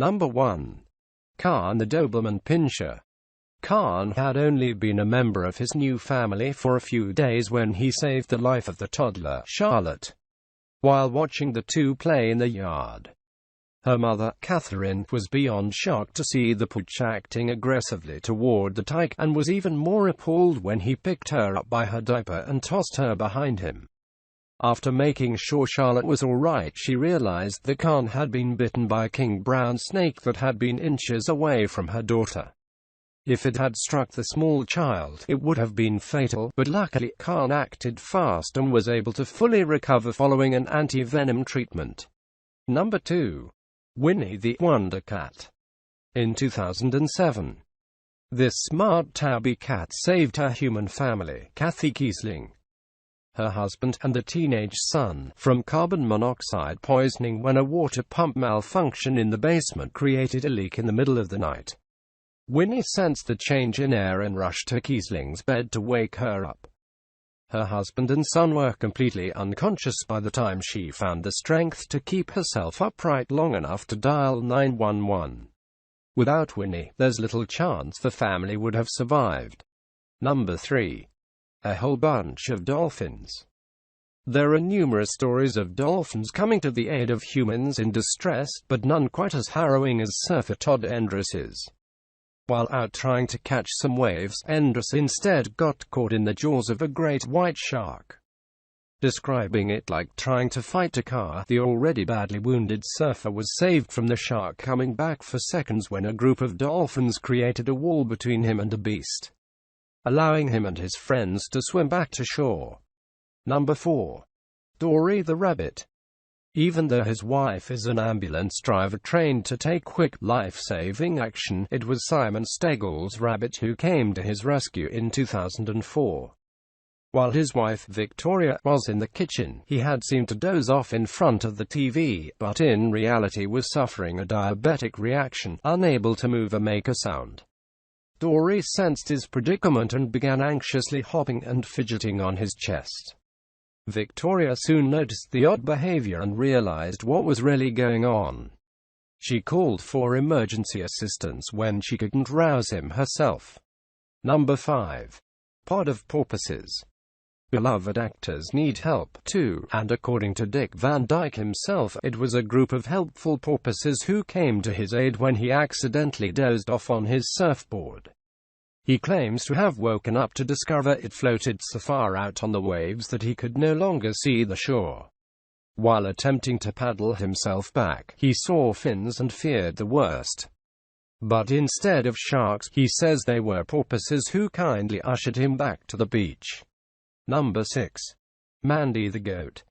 Number 1. Kahn the Doberman Pinscher. Kahn had only been a member of his new family for a few days when he saved the life of the toddler, Charlotte, while watching the two play in the yard. Her mother, Catherine, was beyond shocked to see the pooch acting aggressively toward the tyke, and was even more appalled when he picked her up by her diaper and tossed her behind him. After making sure Charlotte was all right, she realized that Kahn had been bitten by a king brown snake that had been inches away from her daughter. If it had struck the small child, it would have been fatal, but luckily Kahn acted fast and was able to fully recover following an anti-venom treatment. Number 2. Winnie the Wonder Cat. In 2007, this smart tabby cat saved her human family, Kathy Keesling, her husband, and a teenage son, from carbon monoxide poisoning when a water pump malfunction in the basement created a leak in the middle of the night. Winnie sensed the change in air and rushed to Keesling's bed to wake her up. Her husband and son were completely unconscious by the time she found the strength to keep herself upright long enough to dial 911. Without Winnie, there's little chance the family would have survived. Number 3. A whole bunch of dolphins. There are numerous stories of dolphins coming to the aid of humans in distress, but none quite as harrowing as surfer Todd Endress's. While out trying to catch some waves, Endress instead got caught in the jaws of a great white shark. Describing it like trying to fight a car, the already badly wounded surfer was saved from the shark coming back for seconds when a group of dolphins created a wall between him and the beast, allowing him and his friends to swim back to shore. Number 4. Dory the Rabbit. Even though his wife is an ambulance driver trained to take quick, life-saving action, it was Simon Steggall's rabbit who came to his rescue in 2004. While his wife, Victoria, was in the kitchen, he had seemed to doze off in front of the TV, but in reality was suffering a diabetic reaction, unable to move or make a sound. Dory sensed his predicament and began anxiously hopping and fidgeting on his chest. Victoria soon noticed the odd behavior and realized what was really going on. She called for emergency assistance when she couldn't rouse him herself. Number 5. Pod of porpoises. Beloved actors need help, too, and according to Dick Van Dyke himself, it was a group of helpful porpoises who came to his aid when he accidentally dozed off on his surfboard. He claims to have woken up to discover it floated so far out on the waves that he could no longer see the shore. While attempting to paddle himself back, he saw fins and feared the worst. But instead of sharks, he says they were porpoises who kindly ushered him back to the beach. Number 6. Mandy the goat.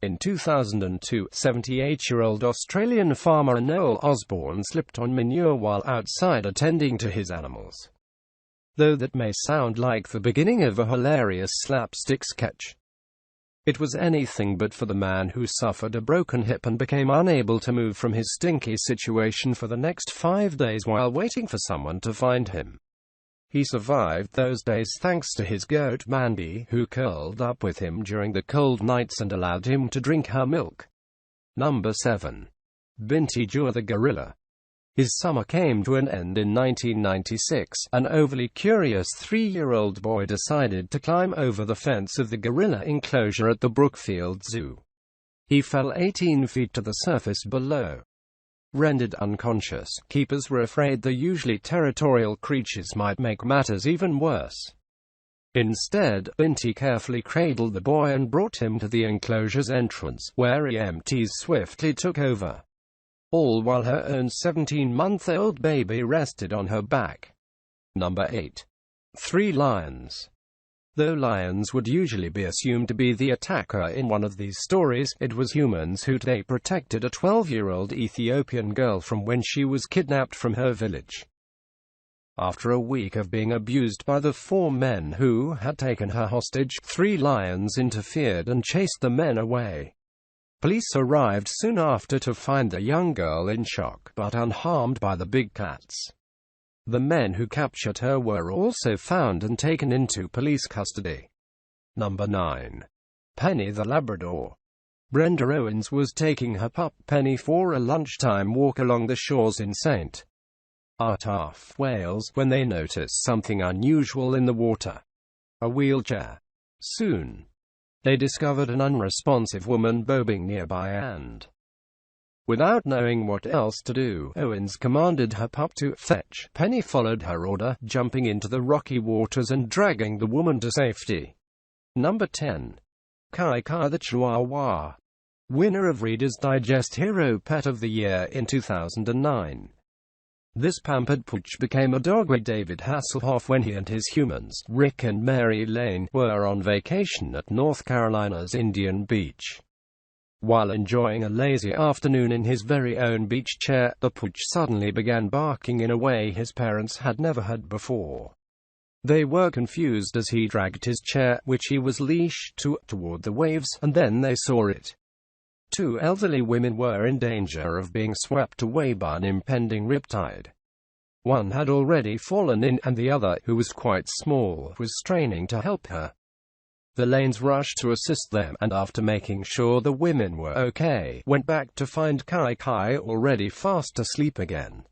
In 2002, 78-year-old Australian farmer Noel Osborne slipped on manure while outside attending to his animals. Though that may sound like the beginning of a hilarious slapstick sketch, it was anything but for the man who suffered a broken hip and became unable to move from his stinky situation for the next 5 days while waiting for someone to find him. He survived those days thanks to his goat Mandy, who curled up with him during the cold nights and allowed him to drink her milk. Number 7. Binti Jua the gorilla. His summer came to an end in 1996. An overly curious 3-year-old boy decided to climb over the fence of the gorilla enclosure at the Brookfield Zoo. He fell 18 feet to the surface below. Rendered unconscious, keepers were afraid the usually territorial creatures might make matters even worse. Instead, Binti carefully cradled the boy and brought him to the enclosure's entrance, where EMTs swiftly took over, all while her own 17-month-old baby rested on her back. Number 8. 3 lions. Though lions would usually be assumed to be the attacker in one of these stories, it was humans who today protected a 12-year-old Ethiopian girl from when she was kidnapped from her village. After a week of being abused by the 4 men who had taken her hostage, 3 lions interfered and chased the men away. Police arrived soon after to find the young girl in shock, but unharmed by the big cats. The men who captured her were also found and taken into police custody. Number 9. Penny the Labrador. Brenda Owens was taking her pup Penny for a lunchtime walk along the shores in St. Artaf, Wales, when they noticed something unusual in the water. A wheelchair. Soon, they discovered an unresponsive woman bobbing nearby and, without knowing what else to do, Owens commanded her pup to fetch. Penny followed her order, jumping into the rocky waters and dragging the woman to safety. Number 10. Caracara the Chihuahua. Winner of Reader's Digest Hero Pet of the Year in 2009. This pampered pooch became a dog with David Hasselhoff when he and his humans, Rick and Mary Lane, were on vacation at North Carolina's Indian Beach. While enjoying a lazy afternoon in his very own beach chair, the pooch suddenly began barking in a way his parents had never heard before. They were confused as he dragged his chair, which he was leashed to, toward the waves, and then they saw it. Two elderly women were in danger of being swept away by an impending riptide. One had already fallen in, and the other, who was quite small, was straining to help her. The Lanes rushed to assist them, and after making sure the women were okay, went back to find Kai already fast asleep again.